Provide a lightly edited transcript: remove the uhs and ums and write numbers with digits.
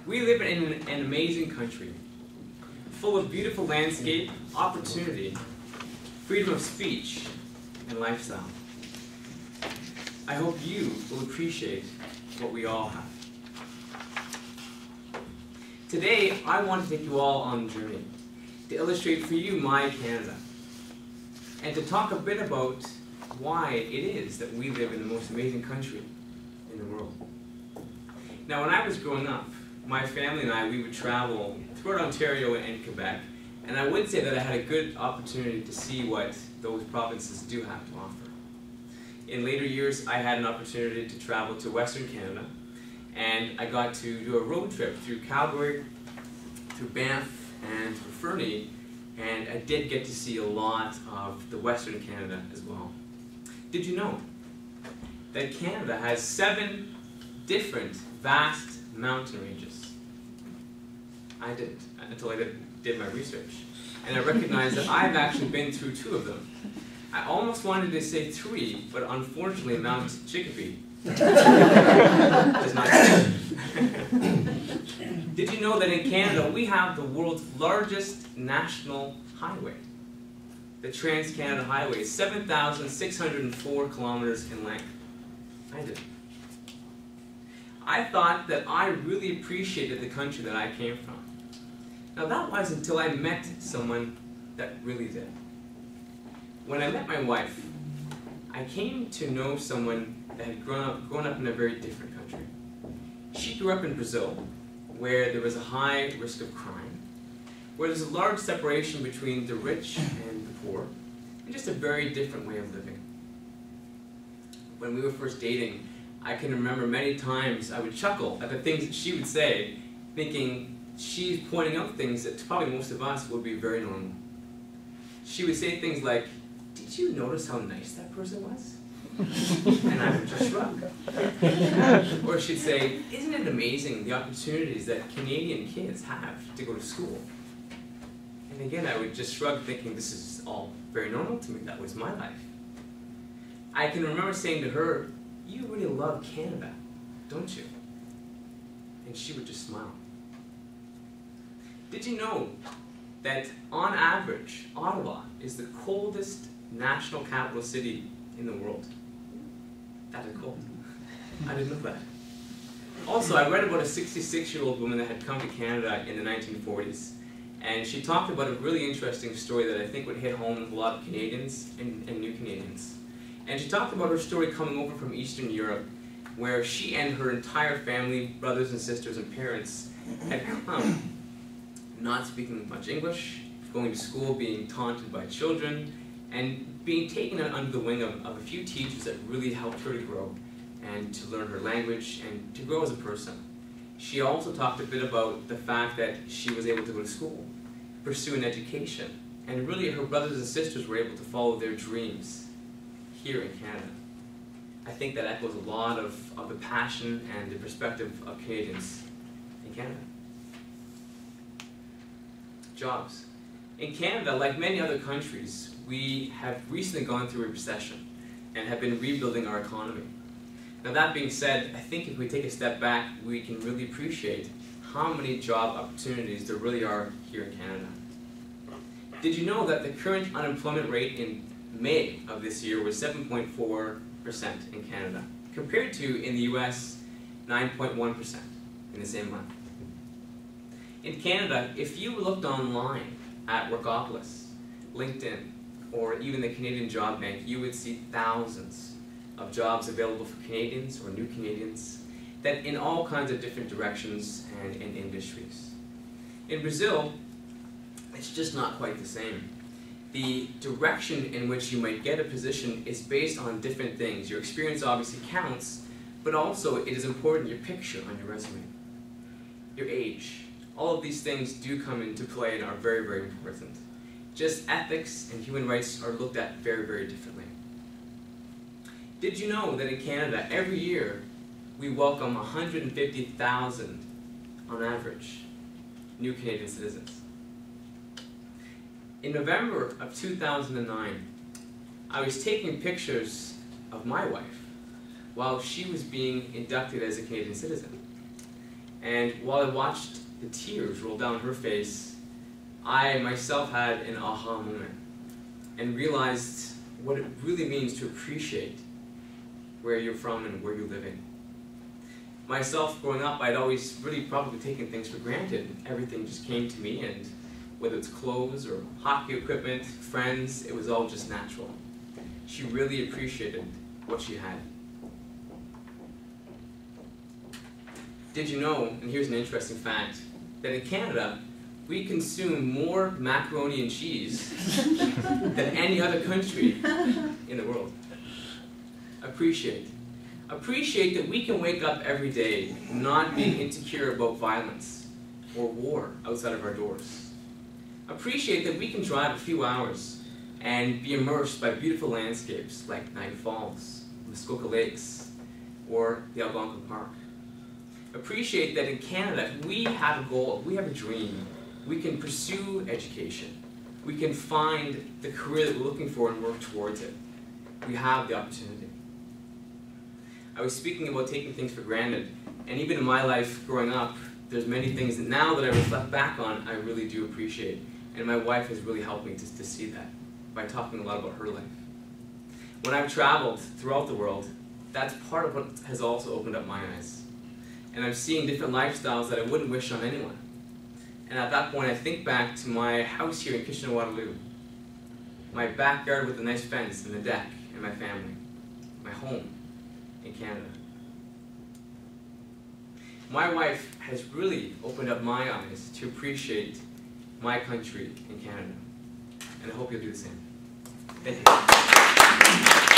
We live in an amazing country, full of beautiful landscape, opportunity, freedom of speech, and lifestyle. I hope you will appreciate what we all have. Today, I want to take you all on a journey to illustrate for you my Canada, and to talk a bit about why it is that we live in the most amazing country in the world. Now, when I was growing up, my family and I, we would travel throughout Ontario and Quebec, and I would say that I had a good opportunity to see what those provinces do have to offer. In later years, I had an opportunity to travel to Western Canada, and I got to do a road trip through Calgary, through Banff, and through Fernie, and I did get to see a lot of the Western Canada as well. Did you know that Canada has 7 different vast mountain ranges? I didn't, until I did my research. And I recognized that I've actually been through 2 of them. I almost wanted to say 3, but unfortunately Mount Chicopee does not exist. Did you know that in Canada we have the world's largest national highway? The Trans-Canada Highway is 7,604 kilometers in length. I did. I thought that I really appreciated the country that I came from. Now that was until I met someone that really did. When I met my wife, I came to know someone that had grown up in a very different country. She grew up in Brazil, where there was a high risk of crime, where there's a large separation between the rich and the poor, and just a very different way of living. When we were first dating, I can remember many times I would chuckle at the things that she would say, thinking she's pointing out things that probably most of us would be very normal. She would say things like, "Did you notice how nice that person was?" And I would just shrug. Or she'd say, "Isn't it amazing the opportunities that Canadian kids have to go to school?" And again, I would just shrug, thinking this is all very normal to me. That was my life. I can remember saying to her, "You really love Canada, don't you?" And she would just smile. Did you know that on average, Ottawa is the coldest national capital city in the world? That is cold. I didn't know that. Also, I read about a 66-year-old woman that had come to Canada in the 1940s, and she talked about a really interesting story that I think would hit home with a lot of Canadians and new Canadians. And she talked about her story coming over from Eastern Europe, where she and her entire family, brothers and sisters and parents, had come not speaking much English, going to school being taunted by children, and being taken under the wing of a few teachers that really helped her to grow and to learn her language and to grow as a person. She also talked a bit about the fact that she was able to go to school, pursue an education, and really her brothers and sisters were able to follow their dreams here in Canada. I think that echoes a lot of the passion and the perspective of Canadians in Canada. Jobs. In Canada, like many other countries, we have recently gone through a recession and have been rebuilding our economy. Now that being said, I think if we take a step back, we can really appreciate how many job opportunities there really are here in Canada. Did you know that the current unemployment rate in May of this year was 7.4% in Canada, compared to, in the US, 9.1% in the same month? In Canada, if you looked online at Workopolis, LinkedIn, or even the Canadian Job Bank, you would see thousands of jobs available for Canadians or new Canadians that in all kinds of different directions and in industries. In Brazil, it's just not quite the same. The direction in which you might get a position is based on different things. Your experience obviously counts, but also it is important your picture on your resume, your age. All of these things do come into play and are very, very important. Just ethics and human rights are looked at very, very differently. Did you know that in Canada, every year, we welcome 150,000, on average, new Canadian citizens? In November of 2009, I was taking pictures of my wife while she was being inducted as a Canadian citizen. And while I watched the tears roll down her face, I myself had an aha moment and realized what it really means to appreciate where you're from and where you're living. Myself, growing up, I'd always really probably taken things for granted. Everything just came to me, and whether it's clothes or hockey equipment, friends, it was all just natural. She really appreciated what she had. Did you know, and here's an interesting fact, that in Canada, we consume more macaroni and cheese than any other country in the world? Appreciate. Appreciate that we can wake up every day not being insecure about violence or war outside of our doors. Appreciate that we can drive a few hours and be immersed by beautiful landscapes like Niagara Falls, Muskoka Lakes, or the Algonquin Park. Appreciate that in Canada, if we have a goal, if we have a dream, we can pursue education. We can find the career that we're looking for and work towards it. We have the opportunity. I was speaking about taking things for granted, and even in my life growing up, there's many things that now that I reflect back on, I really do appreciate. And my wife has really helped me to see that by talking a lot about her life. When I've traveled throughout the world, that's part of what has also opened up my eyes. And I'm seeing different lifestyles that I wouldn't wish on anyone. And at that point, I think back to my house here in Kitchener-Waterloo, my backyard with a nice fence and a deck, and my family, my home in Canada. My wife has really opened up my eyes to appreciate my country in Canada, and I hope you'll do the same. Thank you.